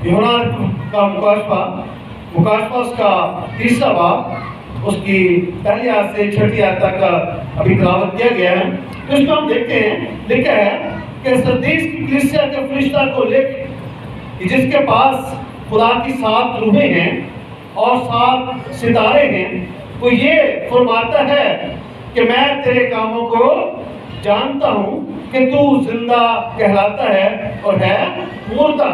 یوحنا کا مکاشفہ اس کا 3 باب اس کی پہلی آیت سے 6 آیت تک ابھی تلاوت کیا گیا ہے. تو اس میں ہم دیکھتے ہیں لکھا ہے کہ سردیس کی کلیسیا کے فرشتہ کو لکھ جس کے پاس خدا کی 7 روحیں ہیں اور 7 ستارے ہیں، وہ یہ فرماتا ہے کہ میں تیرے کاموں کو جانتا ہوں کہ تو زندہ کہلاتا ہے اور ہے مردہ.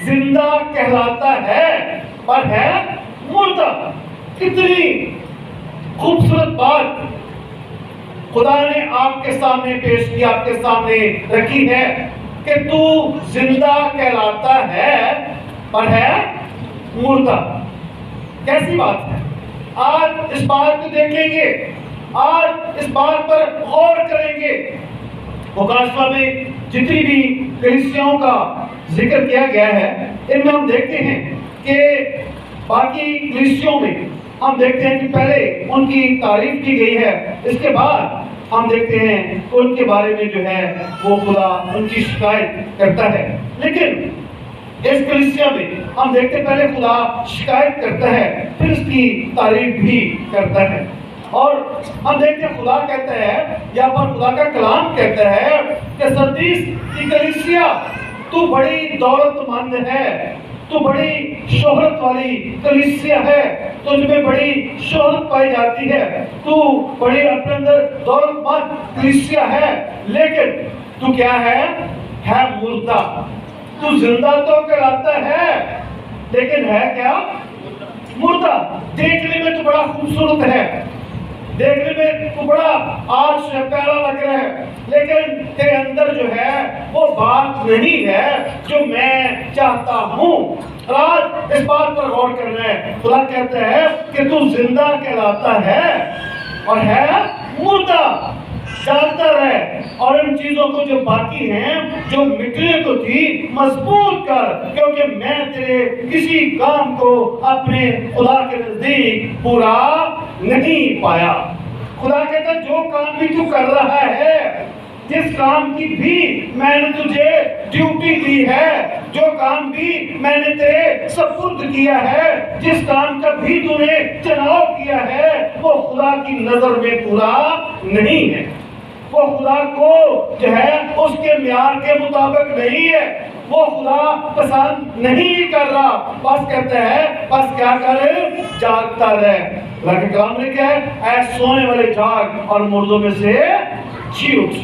زندہ کہلاتا ہے پر ہے مردہ. کتنی خوبصورت بات خدا نے آپ کے سامنے پیش کی، آپ کے سامنے رکھی ہے کہ تو زندہ کہلاتا ہے پر ہے مردہ. کیسی بات ہے؟ آج اس بات کو دیکھیں گے، آج اس بات پر غور کریں گے. مکاشفہ میں جتنی بھی کلیسیاؤں کا ذکر کیا گیا ہے ان میں ہم دیکھتے ہیں کہ باقی کلیسیوں میں ہم دیکھتے ہیں کہ پہلے ان کی تعریف کی گئی ہے، اس کے بعد ہم دیکھتے ہیں کہ ان کے بارے میں جو ہے وہ خدا ان کی شکایت کرتا ہے. لیکن اس کلیسیا میں ہم دیکھتے ہیں پہلے خدا شکایت کرتا ہے پھر اس کی تعریف بھی کرتا ہے. اور ہم دیکھتے ہیں خدا کہتا ہے، یہاں پر خدا کا کلام کہتا ہے کہ سردیس کی کلیسیا تو بڑی دولت مند ہے، تو بڑی شہرت والی کلیسیا ہے، تجھ میں بڑی شہرت پائی جاتی ہے، تو بڑی اپنے اندر دولت مند کلیسیا ہے، لیکن تو کیا ہے مردہ. تو زندہ تو کہلاتا ہے لیکن ہے کیا؟ مردہ. دیکھنے میں تو بڑا خوبصورت ہے، دیکھنے میں تو بڑا آج سے پیارا لگ رہا ہے، لیکن تیرے اندر جو ہے وہ بات نہیں ہے جو میں چاہتا ہوں. آج اس بات پر غور کرنا ہے. خدا کہتا ہے کہ تو زندہ کہلاتا ہے اور ہے مردہ. جانتا رہے اور ان چیزوں کو جو باقی ہیں، جو مٹنے کو تھی، مضبوط کر، کیونکہ میں تیرے کسی کام کو اپنے خدا کے نزدیک پورا نہیں پایا. خدا کہتا ہے جو کام بھی تو کر رہا ہے، جس کام کی بھی میں نے تجھے ڈیوٹی دی ہے، جو کام بھی میں نے تیرے سپرد کیا ہے، جس کام کا بھی تو نے چناؤ کیا ہے، وہ خدا کی نظر میں پورا نہیں ہے. وہ خدا کو جو ہے اس کے معیار کے مطابق نہیں ہے، وہ خدا پسند نہیں کر رہا. بس کہتا ہے بس کیا کرے؟ جاگتا رہے. اللہ کے کلام نے کیا ہے؟ اے سونے والے جاگ اور مردوں میں سے جی اٹھ،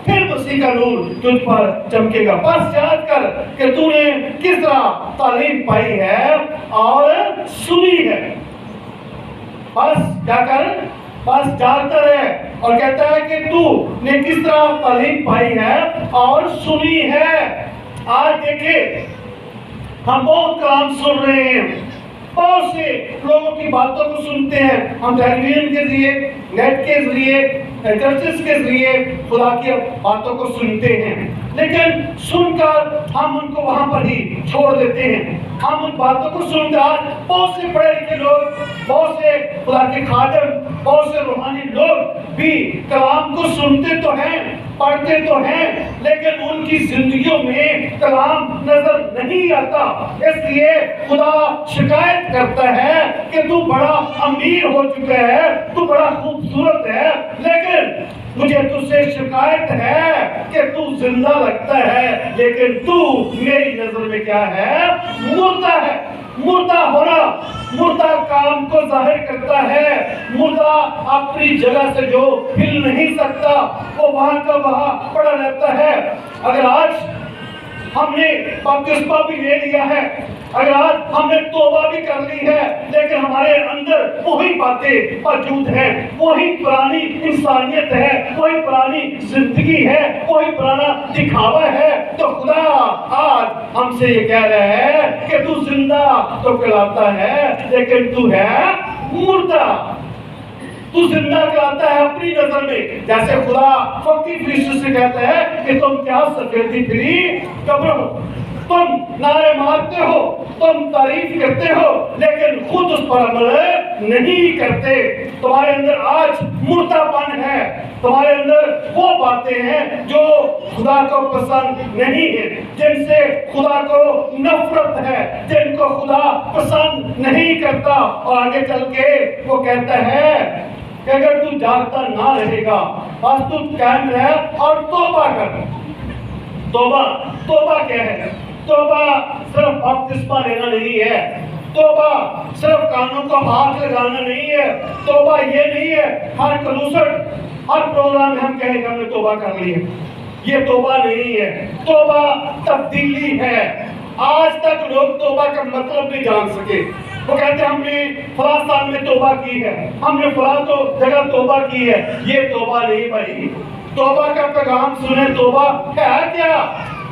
پھر مسیح کا نور تجھ پر چمکے گا. بس یاد کر کہ تو نے کس طرح تعلیم پائی ہے اور سنی ہے. بس کیا کر؟ بس جانتا رہے. اور کہتا ہے کہ تو نے کس طرح تعلیم پائی ہے اور سنی ہے. آج دیکھیں ہم بہت کلام سن رہے ہیں، بہت سے لوگوں کی باتوں کو سنتے ہیں. ہم ٹیلی ویژن کے ذریعے، نیٹ کے ذریعے، چرچز کے ذریعے خدا کی باتوں کو سنتے ہیں، لیکن سن کر ہم ان کو وہاں پر ہی چھوڑ دیتے ہیں. ہم ان باتوں کو سنتے ہیں. آج بہت سے پڑھے لکھے لوگ، بہت سے خدا کے خادم، بہت سے روحانی لوگ بھی کلام کو سنتے تو ہیں، پڑھتے تو ہیں، لیکن ان کی زندگیوں میں کلام نظر نہیں آتا. اس لیے خدا شکایت کرتا ہے کہ تو بڑا امیر ہو چکا ہے، تو بڑا خوبصورت ہے، لیکن مجھے تجھ سے شکایت ہے کہ تو زندہ لگتا ہے، لیکن تو میری نظر میں کیا ہے؟ مردہ ہے. مردہ ہونا مردہ کام کو ظاہر کرتا ہے. مردہ اپنی جگہ سے جو ہل نہیں سکتا، وہ وہاں کا وہاں پڑا رہتا ہے. اگر آج ہم نے بپتسمہ بھی لے لیا ہے، اگر آج ہم نے توبہ بھی کر لی ہے، لیکن ہمارے اندر وہی باتیں موجود ہیں، وہی پرانی انسانیت ہے، وہی پرانی زندگی ہے، وہی پرانا دکھاوا ہے، تو خدا آج ہم سے یہ کہہ رہا ہے کہ تو زندہ تو کہلاتا ہے لیکن تو ہے مردہ. تو زندہ کہلاتا ہے اپنی نظر میں، جیسے خدا فقیر فرشتوں سے کہتا ہے کہ تم کیا سفیدی پھری قبر ہو، تم نعرے مارتے ہو، تم تعریف کرتے ہو، لیکن خود اس پر عمل نہیں کرتے. تمہارے اندر آج مردہ پن ہے, تمہارے اندر وہ باتیں ہیں جو خدا کو پسند نہیں ہیں, جن سے خدا کو نفرت ہے, جن کو خدا پسند نہیں کرتا. اور آگے چل کے وہ کہتا ہے کہ اگر تو جاگتا نہ رہے گا, بس تو قائم رہ اور توبہ کر. توبہ کیا ہے؟ توبہ صرف بپتسمہ لینا نہیں ہے, توبہ صرف کانوں کو ہاتھ لگانا نہیں ہے, توبہ یہ نہیں ہے ہر کنوسٹ ہر پروگرام میں ہم کہیں کہ ہم نے توبہ کر لی ہے. یہ توبہ نہیں ہے, توبہ تبدیلی ہے. آج تک لوگ توبہ کا مطلب نہیں جان سکے. وہ کہتے ہیں ہم نے فلاں سال میں توبہ کی ہے, ہم نے فلاں جگہ توبہ کی ہے. یہ توبہ نہیں بھائی. توبہ کا پیغام سنیں, توبہ ہے کیا؟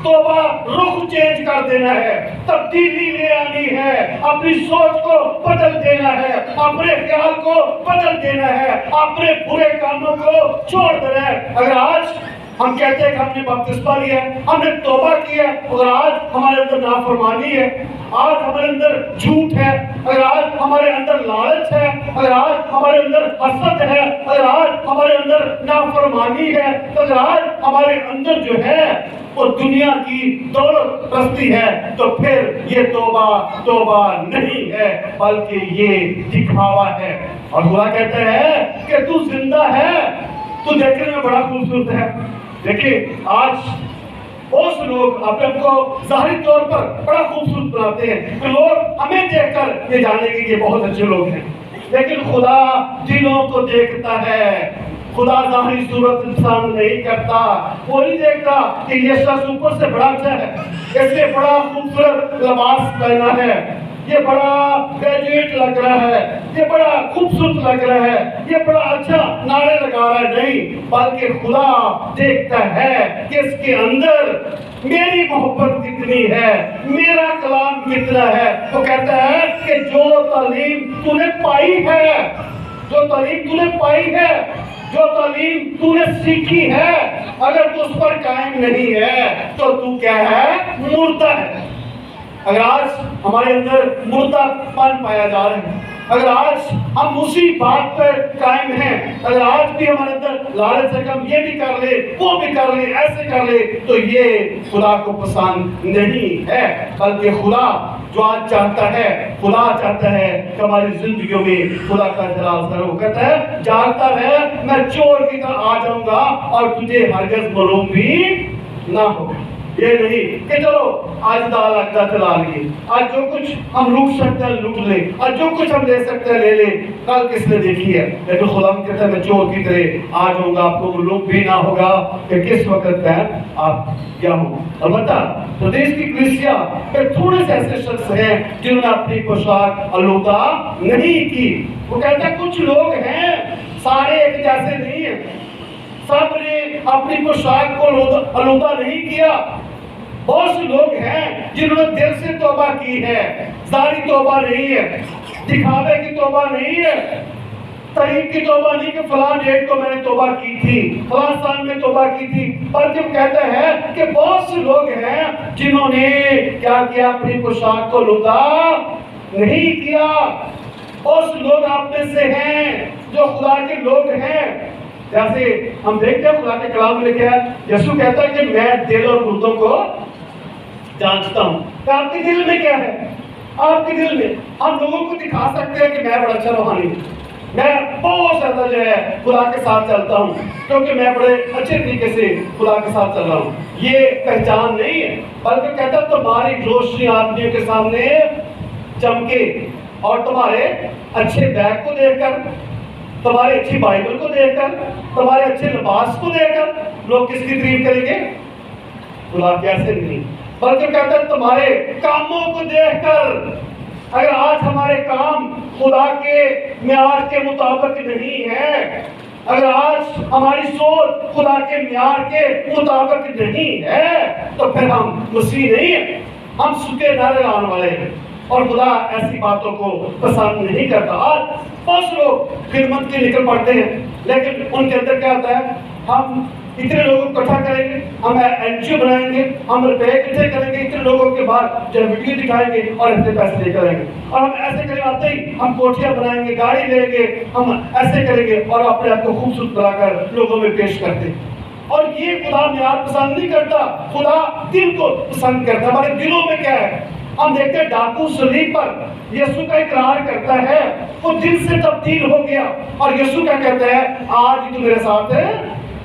توبہ رخ چینج کر دینا ہے, تبدیلی لے آنی ہے, اپنی سوچ کو بدل دینا ہے, اپنے خیال کو بدل دینا ہے, اپنے برے کاموں کو چھوڑ دینا ہے. اگر آج ہم کہتے ہیں کہ ہم نے بپتسمہ لیا ہے, ہم نے توبہ کی ہے, اگر آج ہمارے اندر نافرمانی ہے, آج ہمارے اندر جھوٹ ہے, اگر آج ہمارے اندر لالچ ہے, اگر آج ہمارے اندر حسد ہے, اگر آج ہمارے اندر نافرمانی ہے, اگر آج ہمارے اندر جو ہے وہ دنیا کی دولت پرستی ہے, تو پھر یہ توبہ نہیں ہے بلکہ یہ دکھاوا ہے. اور خدا کہتا ہے کہ تو زندہ ہے, تو دیکھنے میں بڑا خوبصورت ہے. دیکھیں آج بہت سے لوگ اپنے آپ کو ظاہری طور پر بڑا خوبصورت بناتے ہیں کہ لوگ ہمیں دیکھ کر یہ جانیں گے کہ یہ بہت اچھے لوگ ہیں, لیکن خدا دلوں کو دیکھتا ہے. خدا ظاہری صورت انسان نہیں کرتا. وہ نہیں دیکھتا کہ یہ شخص اوپر سے بڑا اچھا ہے, اس نے بڑا خوبصورت لباس پہنا ہے, یہ بڑا گریجویٹ لگ رہا ہے, یہ بڑا خوبصورت لگ رہا ہے, یہ بڑا اچھا نعرے لگا رہا ہے. نہیں, بلکہ خدا دیکھتا ہے کہ اس کے اندر میری محبت کتنی ہے, میرا کلام کتنا ہے. وہ کہتا ہے کہ جو تعلیم تو نے پائی ہے, جو تعلیم تو نے پائی ہے, جو تعلیم تو نے سیکھی ہے, اگر تو اس پر قائم نہیں ہے تو تو کیا ہے؟ مردہ ہے. اگر آج ہمارے اندر مردہ پن پایا جا رہا ہے, اگر آج ہم اسی بات پر قائم ہیں, اگر آج بھی ہمارے اندر لالچ ہے کہ ہم یہ بھی کر لیں, وہ بھی کر لیں, ایسے کر لیں, تو یہ خدا کو پسند نہیں ہے. بلکہ خدا جو آج چاہتا ہے, خدا چاہتا ہے کہ ہماری زندگیوں میں خدا کا جلال ظاہر ہو. کہتا ہے جاگتا رہے, میں چور کی طرح آ جاؤں گا اور تجھے ہرگز معلوم بھی نہ ہو. یہ نہیں کہ چلو آج دال اگتا چلا لیے, آج جو کچھ ہم لوٹ سکتے ہیں لوٹ لیں, آج جو کچھ ہم لے سکتے ہیں لے لیں, کل کس نے دیکھی ہے. لیکن خدا کہتا ہے میں چور کی طرح آ جاؤں گا, آپ کو معلوم بھی نہ ہوگا کہ کس وقت میں آپ کیا ہوں. البتہ پردیش کی کلیسیا پہ تھوڑے سے ایسے شخص ہیں جنہوں نے اپنی پوشاک آلودہ نہیں کی. وہ کہتا ہے کچھ لوگ ہیں, سارے ایک جیسے نہیں ہیں, سب نے اپنی پوشاک کو آلودہ نہیں کیا. بہت سے لوگ ہیں جنہوں نے دل سے توبہ کی ہے, ظاہری توبہ نہیں ہے, دکھاوے کی توبہ نہیں ہے, تاریخ کی توبہ نہیں کہ فلاں ڈیٹ کو میں نے توبہ کی تھی, فلاں سال میں توبہ کی تھی. بلکہ وہ کہتا ہے کہ بہت سے لوگ ہیں جنہوں نے کیا کیا؟ اپنی پوشاک کو آلودہ نہیں کیا. بہت سے لوگ آپ میں سے ہیں جو خدا کے لوگ ہیں. جیسے ہم دیکھتے ہیں خدا کے کلام میں لکھا ہے, یسوع کہتا ہے کہ میں دل اور مردوں کو جانچتا ہوں. کہ آپ کے دل میں کیا ہے؟ آپ کے دل میں ہم لوگوں کو دکھا سکتے ہیں کہ میں بڑا اچھا روحانی ہوں, میں بہت زیادہ جو ہے خدا کے ساتھ چلتا ہوں, کیونکہ میں بڑے اچھے طریقے سے خدا کے ساتھ چل رہا ہوں. یہ پہچان نہیں ہے, بلکہ کہتا ہے تمہاری روشنی آدمیوں کے سامنے چمکے, اور تمہارے اچھے بیگ کو دیکھ کر, تمہاری اچھی بائبل کو دیکھ کر, تمہارے اچھے لباس کو دیکھ کر لوگ کس کی تعریف کریں گے؟ خدا کیسے نہیں, بلکہ کہتا ہے تمہارے کاموں کو دیکھ کر. اگر آج ہمارے کام خدا کے معیار کے مطابق نہیں ہے, اگر آج ہماری سوچ خدا کے معیار کے مطابق نہیں ہے, تو پھر ہم مسیح نہیں ہیں, ہم سکے نعرے لانے والے ہیں. اور خدا ایسی باتوں کو پسند نہیں کرتا. آج بہت لوگ خدمت کے نکل پڑتے ہیں, لیکن ان کے اندر کیا ہوتا ہے؟ ہم اتنے لوگوں کو اکٹھا کریں گے، ہم NGO بنائیں گے، ہم روپے اکٹھے کریں گے اتنے لوگوں کے بعد جو ویڈیو دکھائیں گے اور اتنے پیسے لے کر آئیں گے، اور ہم ایسے کریں آتے ہی ہم کوٹھیاں بنائیں گے، گاڑی لیں گے، ہم ایسے کریں گے اور اپنے آپ کو خوبصورت بنا کر لوگوں میں پیش کرتے ہیں۔ اور یہ خدا معیار پسند نہیں کرتا، خدا دل کو پسند کرتا ہے۔ ہمارے دلوں میں کیا ہے؟ ہم دیکھتے ہیں ڈاکو صلیب پر یسوع کا اقرار کرتا ہے، وہ دل سے تبدیل ہو گیا اور یسوع کیا کہتا ہے؟ آج تو میرے ساتھ ہے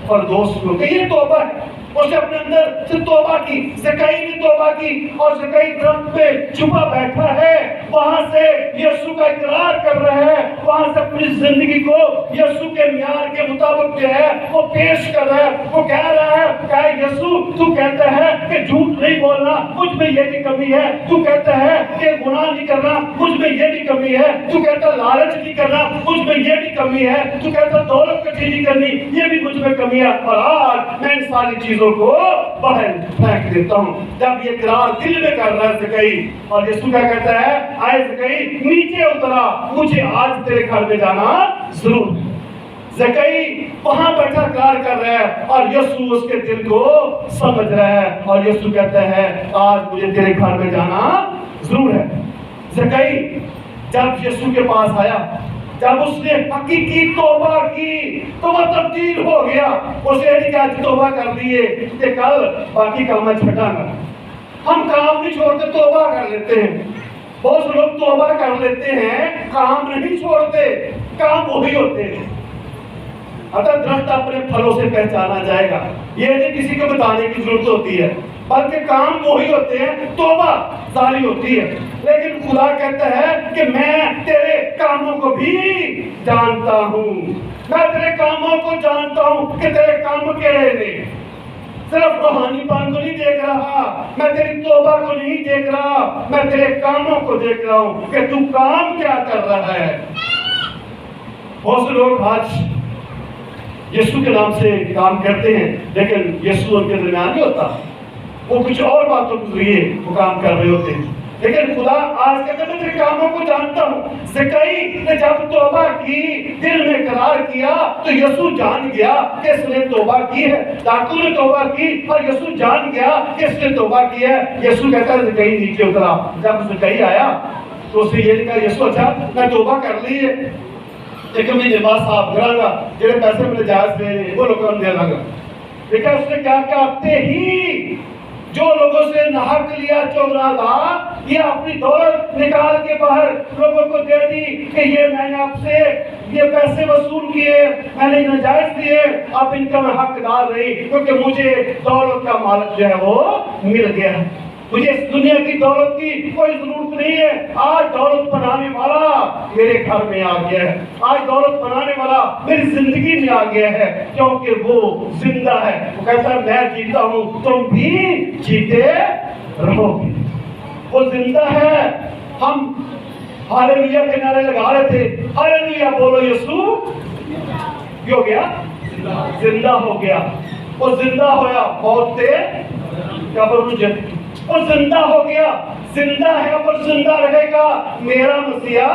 اور دوست ہو کہ یہ توبہ ہے۔ اس نے اپنے اندر سے توبہ کی، زکئی نے توبہ کی، اور زکئی درخت پہ چھپا بیٹھا ہے، وہاں سے یسوع کا اقرار کر رہا ہے، وہاں سے اپنی زندگی کو یسوع کے معیار کے مطابق جو ہے وہ پیش کر رہا ہے۔ وہ کہہ رہا ہے کہ یسوع تو کہتا ہے کہ جھوٹ نہیں بولنا، مجھ میں یہ بھی کمی ہے، تو کہتا ہے کہ گناہ نہیں کرنا، مجھ میں یہ بھی کمی ہے، تو کہتا لالچ نہیں کرنا، مجھ میں یہ بھی کمی ہے، تو کہتا دولت کٹھی نہیں کرنی، یہ بھی مجھ میں کمی ہے، اور آج میں ان ساری چیزوں کو باہر پھینک دیتا ہوں۔ جب یہ اقرار دل میں کر رہا ہے زکئی، اور یسوع کیا کہتا ہے؟ آئے زکئی نیچے اترا، مجھے آج تیرے گھر میں جانا ضرور ہے۔ زکئی وہاں بیٹھا اقرار کر رہا ہے اور یسوع اس کے دل کو سمجھ رہا ہے، اور یسوع کہتا ہے آج مجھے تیرے گھر میں جانا ضرور ہے۔ زکئی جب یسوع کے پاس آیا، جب اس نے حقیقی توبہ کی تو وہ تبدیل ہو گیا۔ اسے نہیں کہا کہ توبہ کر لیے کہ کل باقی کام میں چھٹا نہ۔ ہم کام نہیں چھوڑتے، توبہ کر لیتے ہیں۔ بہت سے لوگ توبہ کر لیتے ہیں، کام نہیں چھوڑتے، کام وہی ہوتے ہیں۔ اگر درخت اپنے پھلوں سے پہچانا جائے گا، یہ نہیں کسی کو بتانے کی ضرورت ہوتی ہے، بلکہ کام وہی ہوتے ہیں، توبہ ظاہری ہوتی ہے۔ لیکن خدا کہتا ہے کہ میں تیرے کاموں کو بھی جانتا ہوں، میں تیرے کاموں کو جانتا ہوں کہ تیرے کام کیڑے نے۔ صرف روحانی پان کو نہیں دیکھ رہا، میں تیری توبہ کو نہیں دیکھ رہا، میں تیرے کاموں کو دیکھ رہا ہوں کہ تو کام کیا کر رہا ہے۔ بہت سے لوگ آج یسوع کے نام سے کام کرتے ہیں، لیکن یسوع ان کے درمیان نہیں ہوتا، وہ کچھ اور باتوں کے ذریعے وہ کام کر رہے ہوتے ہیں۔ لیکن خدا آج کہتا ہے میں تیرے کاموں کو جانتا ہوں۔ زکئی نے جب توبہ کی، دل میں اقرار کیا، تو یسوع جان گیا کہ اس نے توبہ کی ہے۔ ڈاکو نے توبہ کی اور یسوع جان گیا کہ اس نے توبہ کی ہے۔ یسوع کہتا ہے زکئی نیچے اترا۔ جب زکئی آیا تو اس نے یہ کہا یسوع اچھا میں توبہ کر لی ہے، لیکن میں نماز صاحب کرا گا، جڑے پیسے میں جائز دے وہ لوگوں کو دے لگا۔ لیکن اس نے کیا کہ آتے ہی جو لوگوں سے نحق لیا چورا تھا، یہ اپنی دولت نکال کے باہر لوگوں کو دے دی کہ یہ میں نے آپ سے یہ پیسے وصول کیے، میں نے ناجائز دیے، اب ان کا میں حقدار نہیں، کیونکہ مجھے دولت کا مالک جو ہے وہ مل گیا ہے، مجھے اس دنیا کی دولت کی کوئی ضرورت نہیں ہے۔ آج دولت بنانے والا میرے گھر میں آ گیا ہے، آج دولت بنانے والا میری زندگی میں آ گیا ہے، کیونکہ وہ زندہ ہے۔ وہ کہتا ہے میں جیتا ہوں، تم بھی جیتے رہو گے۔ وہ زندہ ہے۔ ہم ہاللویا کے نعرے لگا رہے تھے، ہاللویا بولو یسوع یہ ہو گیا، زندہ ہو گیا۔ وہ زندہ ہویا، موت سے قبر میں جیت، وہ زندہ ہو گیا، زندہ ہے اور زندہ رہے گا میرا مسیحا۔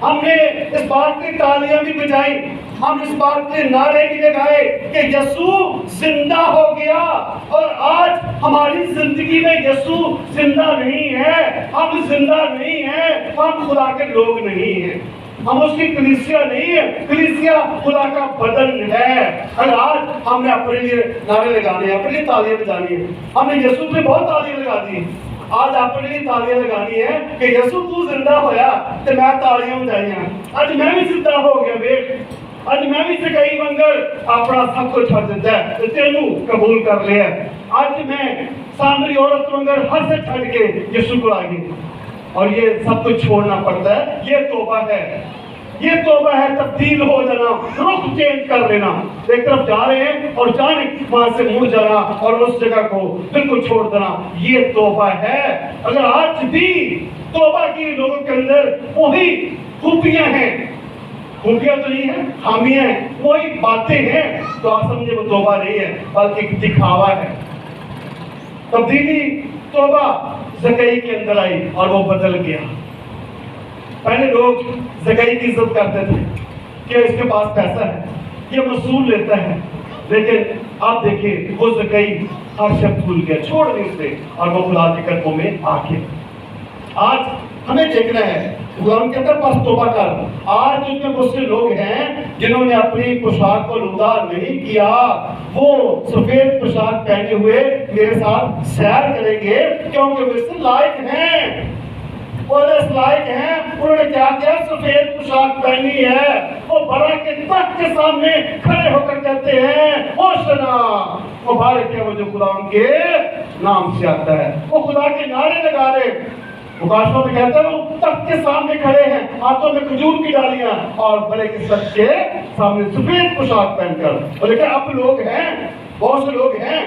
ہم نے اس بات کی تالیاں بھی بجائی، ہم اس بات کے نعرے بھی لگائے کہ یسوع زندہ ہو گیا، اور آج ہماری زندگی میں یسوع زندہ نہیں ہے، ہم زندہ نہیں ہیں، ہم خدا کے لوگ نہیں ہیں، ہم اس کی کلیسیا نہیں ہے، کلیسیا خدا کا بدن ہے۔ اور آج ہم نے اپنے لیے نعرے لگانے ہیں، اپنے لیے تالیاں بجانی ہیں۔ ہم نے یسوع پہ بہت تالیاں لگا دی، آج اپنے لیے تالیاں لگانی ہے کہ یسوع تو زندہ ہویا تو میں تالیاں بجائیاں، آج میں بھی زندہ ہو گیا بیٹ، آج میں بھی زکئی وانگر اپنا سب کچھ چھوڑ دیتا ہے تو تینوں قبول کر لیا۔ آج میں سامری عورت وانگر ہر سے چھڑ کے یسوع کو آگے، اور یہ سب کچھ چھوڑنا پڑتا ہے۔ یہ توبہ ہے، یہ توبہ ہے، تبدیل ہو جانا، رخ چینج کر لینا۔ ایک طرف جا رہے ہیں اور جانے وہاں سے مڑ جانا اور اس جگہ کو بالکل چھوڑ دینا، یہ توبہ ہے۔ اگر آج بھی توبہ کی لوگوں کے اندر وہی خوبیاں ہیں، خوبیاں تو نہیں ہیں، خامیاں ہیں، وہی باتیں ہیں، تو آپ سمجھے وہ توبہ نہیں ہے بلکہ دکھاوا ہے۔ تبدیلی توبہ زکئی کے اندر آئی اور وہ بدل گیا۔ پہلے لوگ زکئی کی عزت کرتے تھے کہ اس کے پاس پیسہ ہے، یہ وصول لیتا ہے، لیکن آپ دیکھیں وہ زکئی ہر شخص بھول گیا، چھوڑ دیں اسے، اور وہ خدا کے قدموں میں آ کے آج ہمیں دیکھنا ہے غلام کے اندر پاس توبہ کر۔ آج تجھ میں بہت سے لوگ ہیں جنہوں نے اپنی پوشاک کو لوٹا نہیں کیا، وہ سفید پوشاک پہنے ہوئے میرے ساتھ سیر کریں گے کیونکہ وہ اس لائق ہیں، وہ اس لائق ہیں۔ انہوں نے کیا کیا؟ سفید پوشاک پہنی ہے، وہ برا کے تخت کے سامنے کھڑے ہو کر کہتے ہیں ہوشنا، مبارک ہے وہ جو خدا کے نام سے آتا ہے، وہ خدا کے نعرے لگا رہے۔ مکاشفہ میں کہتا ہے وہ تخت کے سامنے کھڑے ہیں، ہاتھوں میں کھجور کی ڈالیاں اور بڑے کے سچ کے سامنے سفید پوشاک پہن کر۔ لیکن اب لوگ ہیں، بہت سے لوگ ہیں،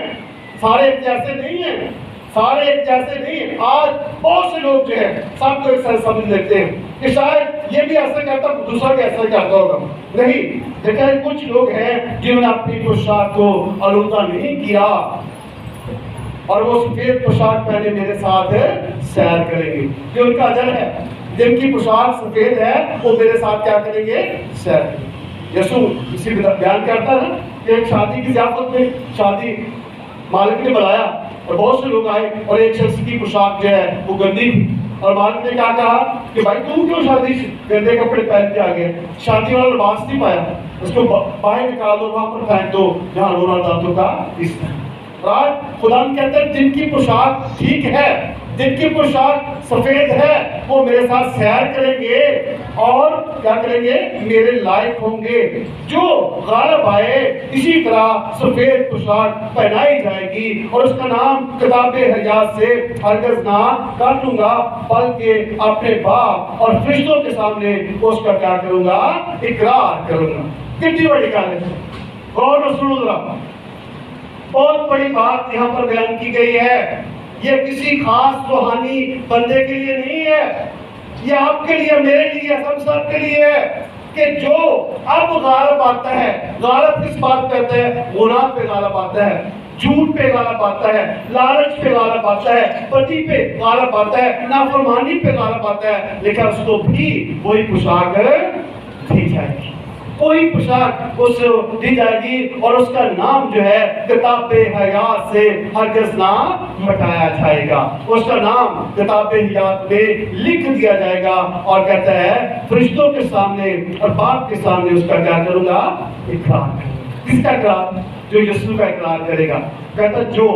سارے ایک جیسے نہیں ہیں، سارے ایک جیسے نہیں ہیں۔ آج بہت سے لوگ جو ہیں سب کو ایک ساتھ سمجھ لیتے ہیں کہ شاید یہ بھی ایسا کرتا دوسرا بھی ایسا کرتا ہوگا، نہیں۔ لیکن کچھ لوگ ہیں جنہوں نے اپنی پوشاک کو آلودہ نہیں کیا اور وہ سفید پوشاک پہنے میرے ساتھ سیر کریں گے، جو ان کا اجر ہے۔ جن کی پوشاک سفید ہے وہ میرے ساتھ کیا کریں گے؟ سیر کریں گے۔ یسوع اسی بیان کرتا ہے کہ ایک شادی کی ضیافت میں شادی مالک نے بلایا اور بہت سے لوگ آئے اور ایک شخص کی پوشاک جو ہے وہ گندی تھی، اور مالک نے کیا کہا کہ بھائی تم کیوں شادی گندے کپڑے پہن کے آ گئے؟ شادی والا لباس نہیں پایا، اس کو باہر نکال دو، وہاں پر پھینک دو جہاں رونا دانتوں کا حصہ۔ آج خدا کہتے ہیں جن کی پوشاک ٹھیک ہے، جن کی پوشاک سفید ہے، وہ میرے ساتھ سیر کریں گے اور کیا کریں گے؟ میرے لائق ہوں گے۔ جو غالب آئے اسی طرح سفید پوشاک پہنائی جائے گی اور اس کا نام کتاب حیات سے ہرگز نہ کاٹوں گا، بلکہ اپنے باپ اور فرشتوں کے سامنے اس کا کیا کروں گا؟ اقرار کروں گا۔ کتنی بڑی گل ہے، غور و سنو ذرا، بہت بڑی بات یہاں پر بیان کی گئی ہے۔ یہ کسی خاص روحانی بندے کے لیے نہیں ہے، یہ آپ کے لیے، میرے لیے، سب کے لیے ہے کہ جو اب غالب آتا ہے۔ غالب کس بات پہ آتا ہے؟ گناہ پہ غالب آتا ہے، جھوٹ پہ غالب آتا ہے، لالچ پہ غالب آتا ہے، بدی پہ غالب آتا ہے، نافرمانی پہ غالب آتا ہے، لیکن اس کو بھی وہی پوشاک دی جائے گی، کوئی پوشاک اس دی جائے گی اور اس کا نام جو ہے کتاب حیات سے ہرگز نہ مٹایا جائے گا۔ اس کا نام کتاب حیات میں لکھ دیا جائے گا اور کہتا ہے فرشتوں کے سامنے اور باپ کے سامنے اس کا کیا کروں گا؟ اقرار۔ کس کا اقرار؟ جو یسوع کا اقرار کرے گا۔ کہتا جو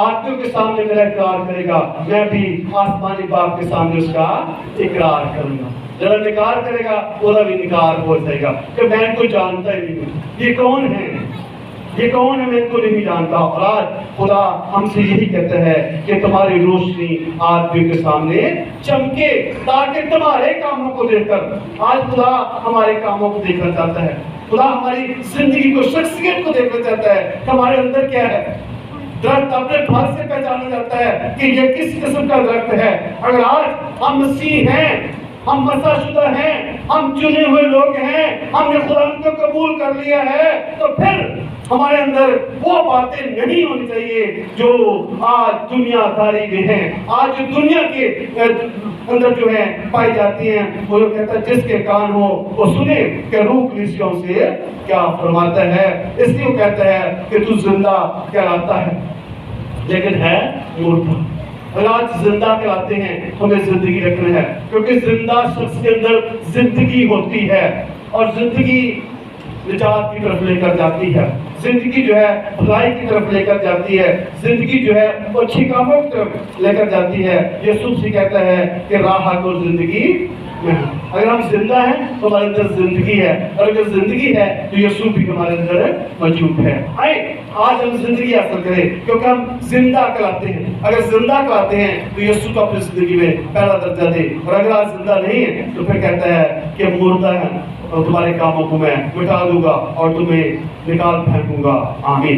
آدمیوں کے سامنے میرا اقرار کرے گا، میں بھی آسمانی باپ کے سامنے اس کا اقرار کروں گا۔ جب انکار کرے گا وہ بھی انکار ہو جائے گا کہ میں ان کو جانتا ہی نہیں ہوں، یہ کون ہے، یہ کون ہے، میں ان کو نہیں جانتا۔ اور آج خدا ہم سے یہی کہتا ہے کہ تمہاری روشنی آدمیوں کے سامنے چمکے تاکہ تمہارے کاموں کو دیکھ کر، آج خدا ہمارے کاموں کو دیکھنا چاہتا ہے، خدا ہماری زندگی کو، شخصیت کو دیکھنا چاہتا ہے کہ ہمارے اندر کیا ہے۔ درخت اپنے پھل سے پہچانا جاتا ہے کہ یہ کس قسم کا درخت ہے۔ اگر آج ہم مسیح ہیں، ہم مسیح شدہ ہیں، ہم چنے ہوئے لوگ ہیں، ہم نے خدا کو قبول کر لیا ہے، تو پھر ہمارے اندر وہ باتیں نہیں ہونی چاہیے جو آج دنیا داری میں ہیں، آج دنیا کے اندر جو ہے پائی جاتی ہیں۔ وہ جو کہتا ہے جس کے کان ہو وہ سنے کہ روح کلیسیوں سے کیا فرماتا ہے۔ اس لیے وہ کہتا ہے کہ تو زندہ کہلاتا ہے لیکن ہے مردہ۔ آج زندہ کہلاتے ہیں، ہمیں زندگی رکھنا ہے، کیونکہ زندہ شخص کے اندر زندگی ہوتی ہے اور زندگی نجات کی طرف لے کر جاتی ہے، زندگی جو ہے بھلائی کی طرف لے کر جاتی ہے، زندگی جو ہے وہ اچھی کاموں کی طرف لے کر جاتی ہے۔ یسوع سے کہتا ہے کہ راہ کو زندگی میں، اگر ہم زندہ ہیں تو ہمارے اندر زندگی ہے، اور اگر زندگی ہے تو یسوع بھی ہمارے اندر موجود ہے۔ آئے آج ہم زندگی حاصل کریں کیونکہ ہم زندہ کہلاتے ہیں۔ اگر زندہ کہلاتے ہیں تو یسوع کو اپنی زندگی میں پہلا درجہ دے، اور اگر آج زندہ نہیں ہے تو پھر کہتا ہے کہ مردہ ہے اور تمہارے کاموں کو میں مٹا دوں گا اور تمہیں نکال پھینکوں گا۔ آمین۔